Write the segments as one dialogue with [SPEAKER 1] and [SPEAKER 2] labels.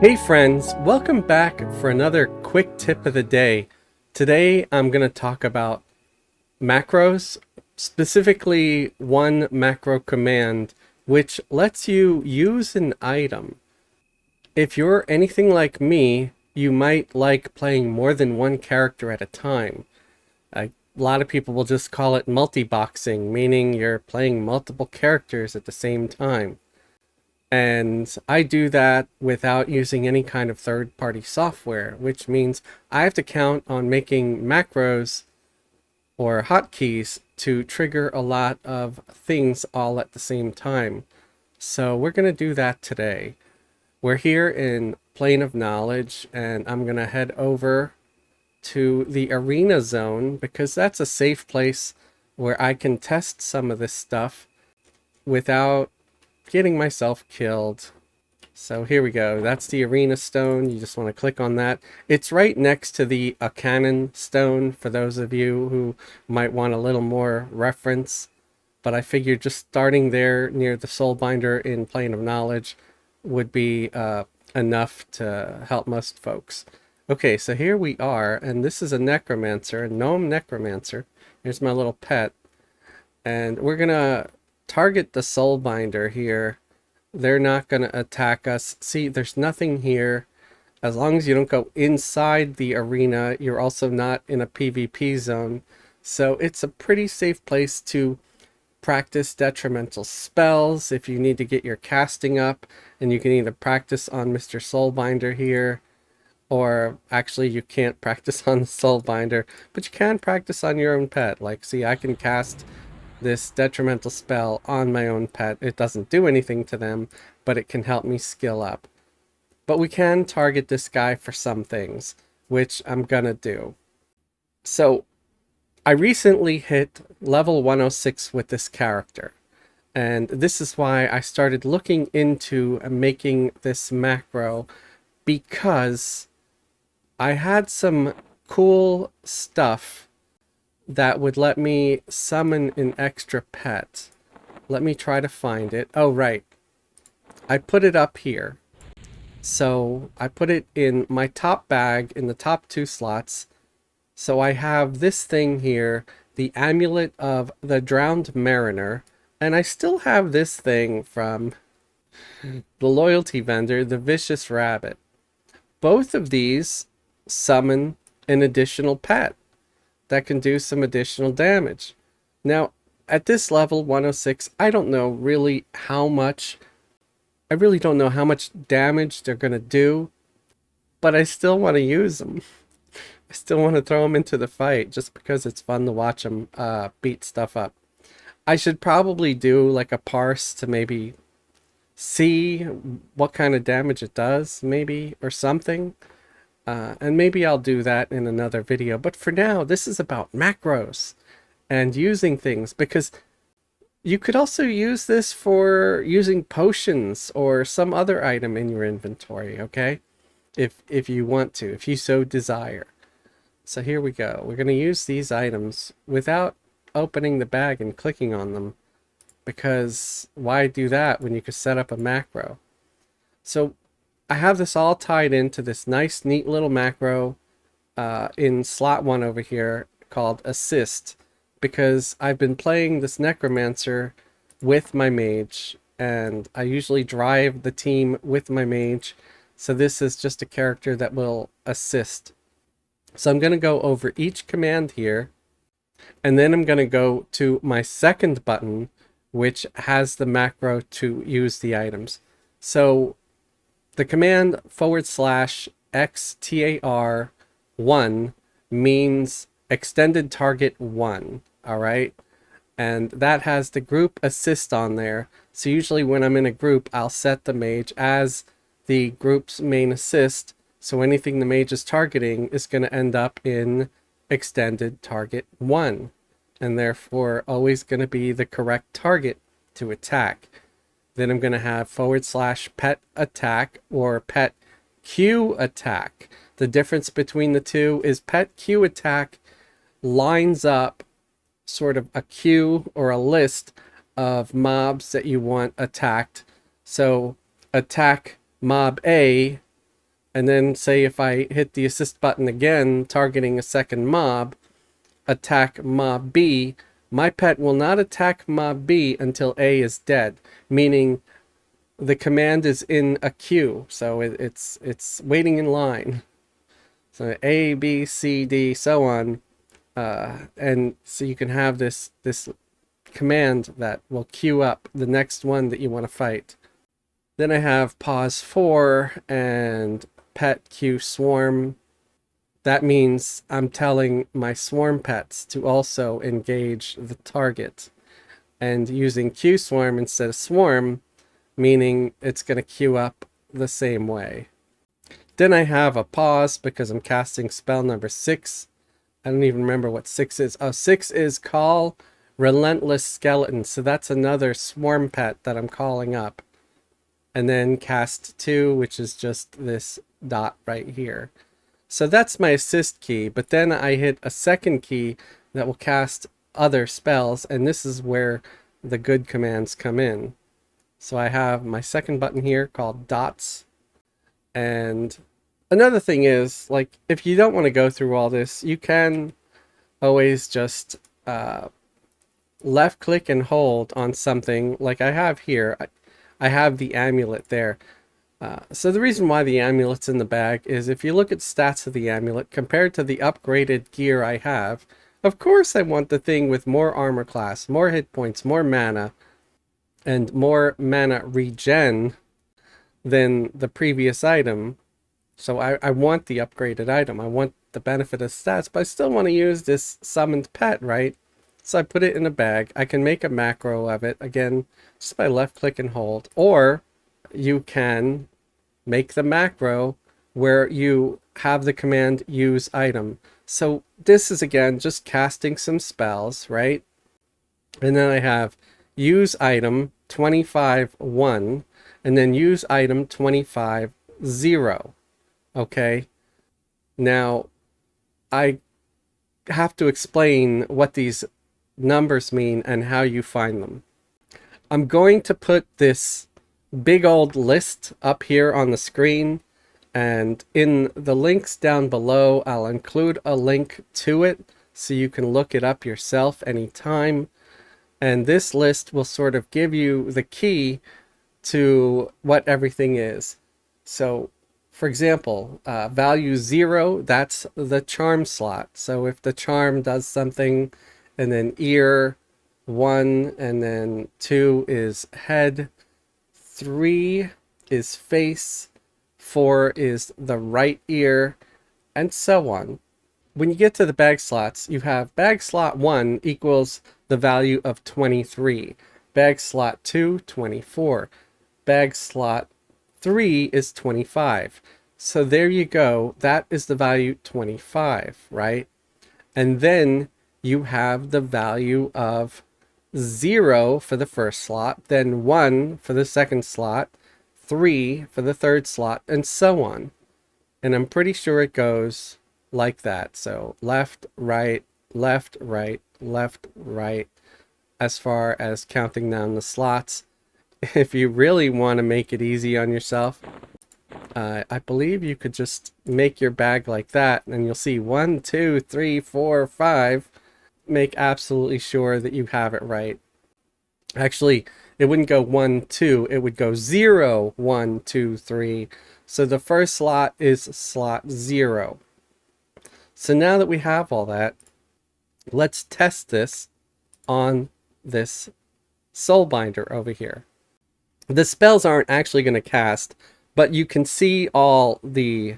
[SPEAKER 1] Hey friends, welcome back for another quick tip of the day. Today I'm going to talk about macros, specifically one macro command which lets you use an item. If you're anything like me, you might like playing more than one character at a time. A lot of people will just call it multi-boxing, meaning you're playing multiple characters at the same time. And I do that without using any kind of third-party software, which means I have to count on making macros or hotkeys to trigger a lot of things all at the same time. So we're going to do that today. We're here in Plane of Knowledge, and I'm going to head over to the arena zone because that's a safe place where I can test some of this stuff without getting myself killed. So here we go. That's the arena stone. You just want to click on that. It's right next to the cannon stone for those of you who might want a little more reference. But I figured just starting there near the soulbinder in Plane of Knowledge would be enough to help most folks. Okay, so here we are, and this is a necromancer, a gnome necromancer. Here's my little pet. And we're gonna target the soulbinder here. They're not going to attack us. See, there's nothing here. As long as you don't go inside the arena, you're also not in a PvP zone. So it's a pretty safe place to practice detrimental spells if you need to get your casting up. And you can either practice on Mr. Soulbinder here, or actually you can't practice on the Soulbinder, but you can practice on your own pet. Like, see, I can cast this detrimental spell on my own pet. It doesn't do anything to them, but it can help me skill up. But we can target this guy for some things, which I'm gonna do. So I recently hit level 106 with this character, and this is why I started looking into making this macro, because I had some cool stuff that would let me summon an extra pet. Let me try to find it. Oh, right. I put it up here. So I put it in my top bag in the top 2 slots. So I have this thing here, the Amulet of the Drowned Mariner. And I still have this thing from the loyalty vendor, the Vicious Rabbit. Both of these summon an additional pet that can do some additional damage. Now, at this level 106, I don't know really how much, I really don't know how much damage they're going to do, but I still want to use them. I still want to throw them into the fight just because it's fun to watch them beat stuff up. I should probably do like a parse to maybe see what kind of damage it does, maybe, or something. And maybe I'll do that in another video. But for now, this is about macros and using things, because you could also use this for using potions or some other item in your inventory, okay? If you want to, if you so desire. So here we go. We're going to use these items without opening the bag and clicking on them, because why do that when you could set up a macro? So I have this all tied into this nice, neat little macro in slot 1 over here called Assist, because I've been playing this Necromancer with my mage, and I usually drive the team with my mage, so this is just a character that will assist. So I'm going to go over each command here, and then I'm going to go to my second button, which has the macro to use the items. So the command /XTAR1 means extended target 1, all right? And that has the group assist on there. So usually when I'm in a group, I'll set the mage as the group's main assist. So anything the mage is targeting is going to end up in extended target 1, and therefore always going to be the correct target to attack. Then I'm going to have /pet attack or pet Q attack. The difference between the two is pet Q attack lines up sort of a queue or a list of mobs that you want attacked. So attack mob A And then say if I hit the assist button again, targeting a second mob, attack mob B, my pet will not attack mob B until A is dead, meaning the command is in a queue, so it's waiting in line. So A, B, C, D, so on, and so you can have this command that will queue up the next one that you want to fight. Then I have pause 4 and pet queue swarm. That means I'm telling my swarm pets to also engage the target, and using queue swarm instead of swarm, meaning it's going to queue up the same way. Then I have a pause because I'm casting spell number 6. I don't even remember what 6 is. Oh, 6 is call relentless skeleton. So that's another swarm pet that I'm calling up. And then cast 2, which is just this dot right here. So that's my assist key, but then I hit a second key that will cast other spells, and this is where the good commands come in. So I have my second button here called dots. And another thing is, like, if you don't want to go through all this, you can always just left click and hold on something like I have here. I have the amulet there. So the reason why the amulet's in the bag is if you look at stats of the amulet compared to the upgraded gear I have, of course I want the thing with more armor class, more hit points, more mana, and more mana regen than the previous item. So I want the upgraded item. I want the benefit of stats, but I still want to use this summoned pet, right? So I put it in a bag. I can make a macro of it, again, just by left click and hold. Or you can make the macro where you have the command use item. So this is, again, just casting some spells, right? And then I have use item 25-1, and then use item 25-0. Okay, now I have to explain what these numbers mean and how you find them. I'm going to put this big old list up here on the screen, and in the links down below I'll include a link to it so you can look it up yourself anytime. And this list will sort of give you the key to what everything is. So for example, value 0, that's the charm slot. So if the charm does something, and then ear 1, and then 2 is head, 3 is face, 4 is the right ear, and so on. When you get to the bag slots, you have bag slot 1 equals the value of 23, bag slot 2, 24, bag slot 3 is 25. So there you go. That is the value 25, right? And then you have the value of 0 for the first slot, then 1 for the second slot, 3 for the third slot, and so on. And I'm pretty sure it goes like that. So left, right, left, right, left, right, as far as counting down the slots. If you really want to make it easy on yourself, I believe you could just make your bag like that, and you'll see 1, 2, 3, 4, 5. Make absolutely sure that you have it right. Actually, it wouldn't go 1, 2, it would go 0, 1, 2, 3. So the first slot is slot 0. So now that we have all that, let's test this on this Soulbinder over here. The spells aren't actually going to cast, but you can see all the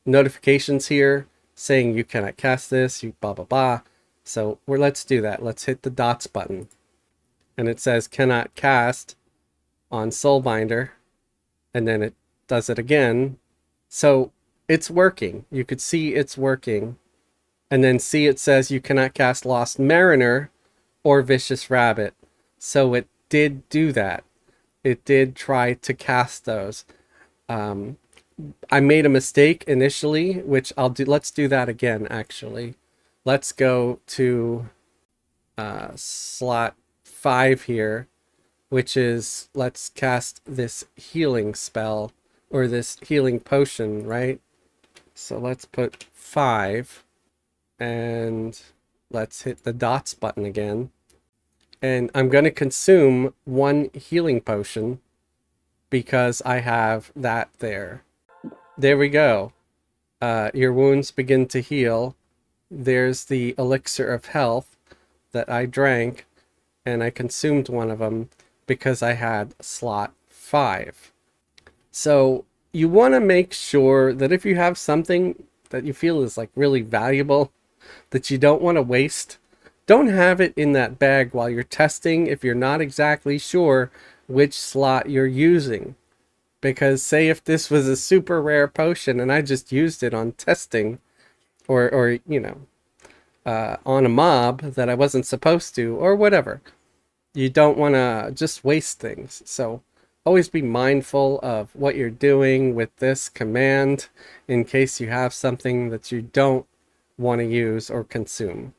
[SPEAKER 1] notifications here saying you cannot cast this, you blah, blah, blah. So let's do that. Let's hit the dots button. And it says cannot cast on Soulbinder. And then it does it again. So it's working. You could see it's working. And then see it says you cannot cast Lost Mariner or Vicious Rabbit. So it did do that. It did try to cast those. I made a mistake initially, which I'll do. Let's do that again, actually. Let's go to slot 5 here, which is, let's cast this healing spell or this healing potion, right? So let's put 5 and let's hit the dots button again. And I'm going to consume 1 healing potion because I have that there. There we go. Your wounds begin to heal. There's the elixir of health that I drank, and I consumed 1 of them because I had slot 5. So you want to make sure that if you have something that you feel is like really valuable that you don't want to waste, don't have it in that bag while you're testing if you're not exactly sure which slot you're using. Because say if this was a super rare potion and I just used it on testing or on a mob that I wasn't supposed to or whatever, you don't want to just waste things. So always be mindful of what you're doing with this command in case you have something that you don't want to use or consume.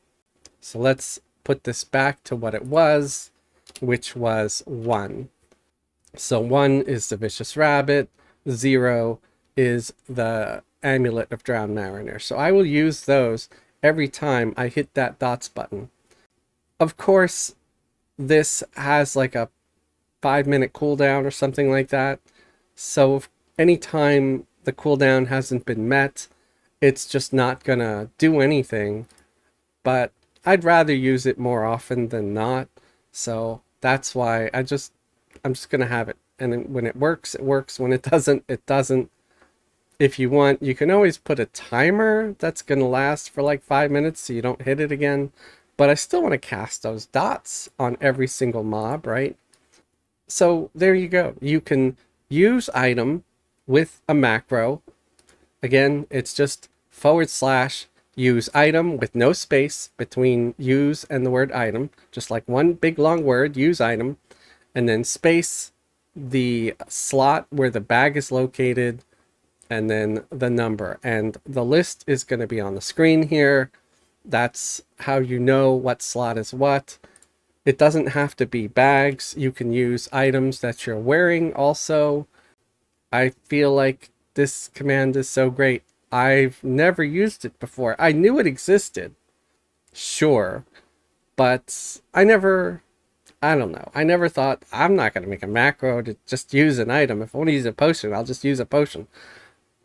[SPEAKER 1] So let's put this back to what it was, which was 1. So 1 is the Vicious Rabbit, 0 is the Amulet of Drowned Mariner. So I will use those every time I hit that dots button. Of course, this has like a 5-minute cooldown or something like that. So if anytime the cooldown hasn't been met, it's just not gonna do anything. But I'd rather use it more often than not. So that's why I'm just gonna have it. And when it works, it works. When it doesn't, it doesn't. If you want, you can always put a timer that's gonna last for like 5 minutes so you don't hit it again. But I still want to cast those dots on every single mob, right? So there you go. You can use item with a macro. Again, it's just / use item with no space between use and the word item. Just like one big long word, use item, and then space the slot where the bag is located, and then the number. And the list is going to be on the screen here. That's how you know what slot is what. It doesn't have to be bags. You can use items that you're wearing also. I feel like this command is so great. I've never used it before. I knew it existed, sure, but I don't know. I never thought, I'm not going to make a macro to just use an item. If I want to use a potion, I'll just use a potion,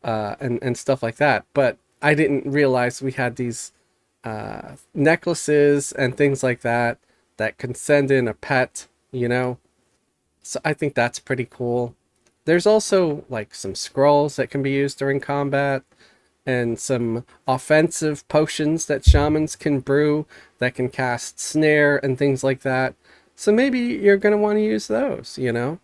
[SPEAKER 1] and stuff like that. But I didn't realize we had these necklaces and things like that that can send in a pet, you know? So I think that's pretty cool. There's also like some scrolls that can be used during combat and some offensive potions that shamans can brew that can cast snare and things like that. So maybe you're going to want to use those, you know?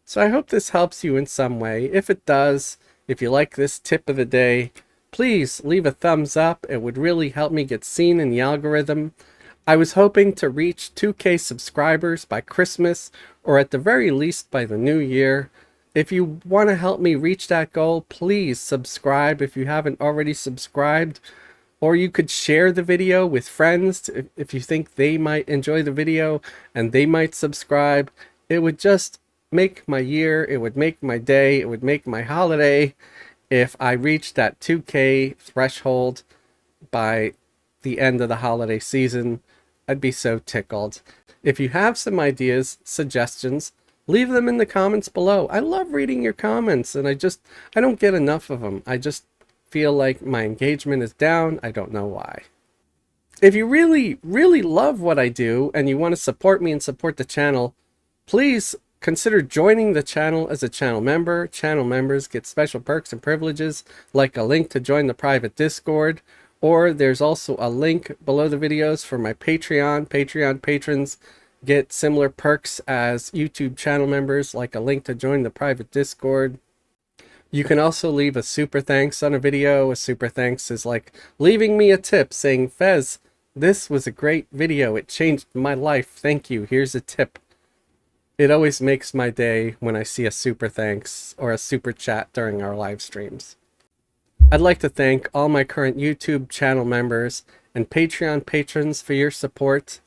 [SPEAKER 1] So I hope this helps you in some way. If it does, if you like this tip of the day, please leave a thumbs up. It would really help me get seen in the algorithm. I was hoping to reach 2K subscribers by Christmas, or at the very least by the new year. If you want to help me reach that goal, please subscribe if you haven't already subscribed. Or you could share the video with friends if you think they might enjoy the video and they might subscribe. It would just make my year, it would make my day, it would make my holiday if I reached that 2K threshold by the end of the holiday season. I'd be so tickled. If you have some ideas, suggestions, leave them in the comments below. I love reading your comments, and I don't get enough of them. I just feel like my engagement is down. I don't know why. If you really, really love what I do and you want to support me and support the channel, please consider joining the channel as a channel member. Channel members get special perks and privileges, like a link to join the private Discord, or there's also a link below the videos for my Patreon. Patreon patrons get similar perks as YouTube channel members, like a link to join the private Discord. You can also leave a super thanks on a video. A super thanks is like leaving me a tip saying, Fez, this was a great video. It changed my life. Thank you. Here's a tip. It always makes my day when I see a super thanks or a super chat during our live streams. I'd like to thank all my current YouTube channel members and Patreon patrons for your support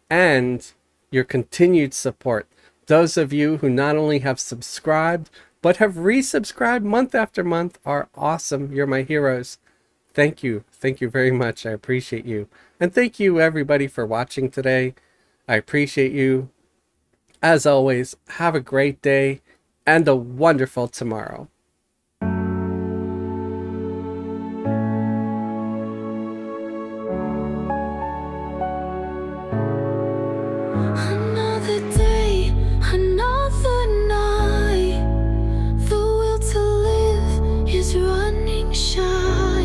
[SPEAKER 1] and your continued support. Those of you who not only have subscribed, but have resubscribed month after month are awesome. You're my heroes. Thank you. Thank you very much. I appreciate you. And thank you everybody for watching today. I appreciate you. As always, have a great day and a wonderful tomorrow.
[SPEAKER 2] Another day, another night. The will to live is running shy.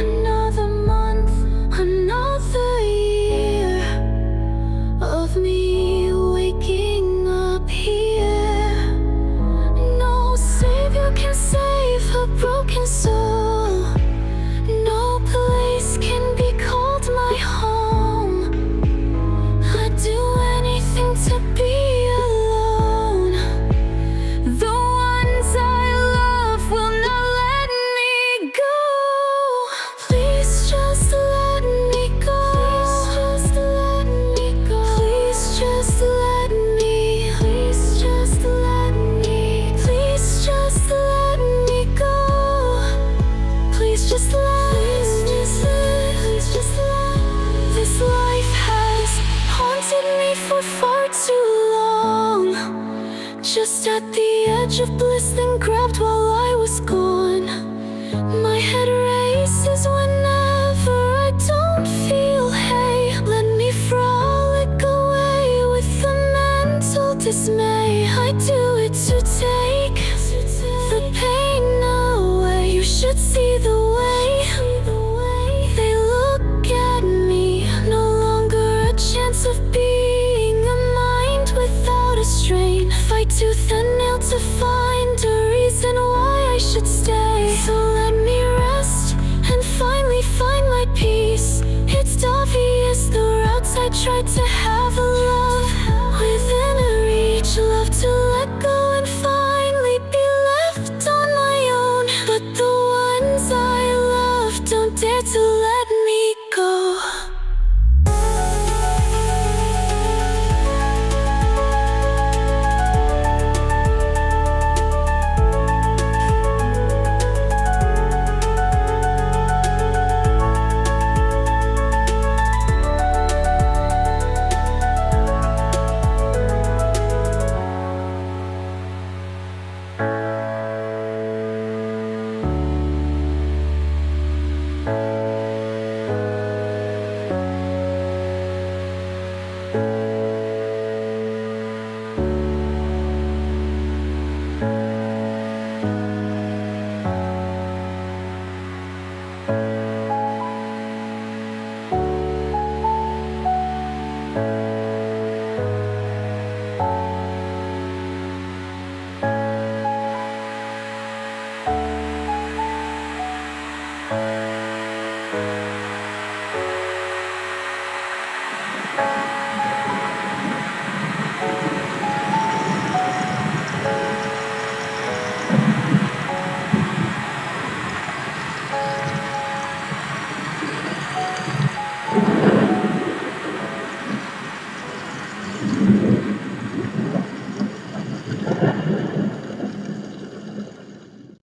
[SPEAKER 2] Another month, another year of me waking up here. No savior can save a broken soul. No place can be called my home. I'd do anything to be alone. The ones I love will not let me go. Please just let me go. Please just let me go. Please just let me. Please just let me. Please just let me go. Please just let. Please just let. This life has haunted me for far too long. Just at the edge of bliss, then grabbed while I was gone. My head races whenever I don't feel hay. Let me frolic away with the mental dismay. I do it to take the pain away. You should see the way they look at me. No longer a chance of being a mind without a strain. Fight tooth and nail to find a reason why I should stay. So let me rest and finally find my peace. It's obvious the routes I tried to have a love within a reach. Love to let go and finally be left on my own. But the ones I love don't dare to let me go.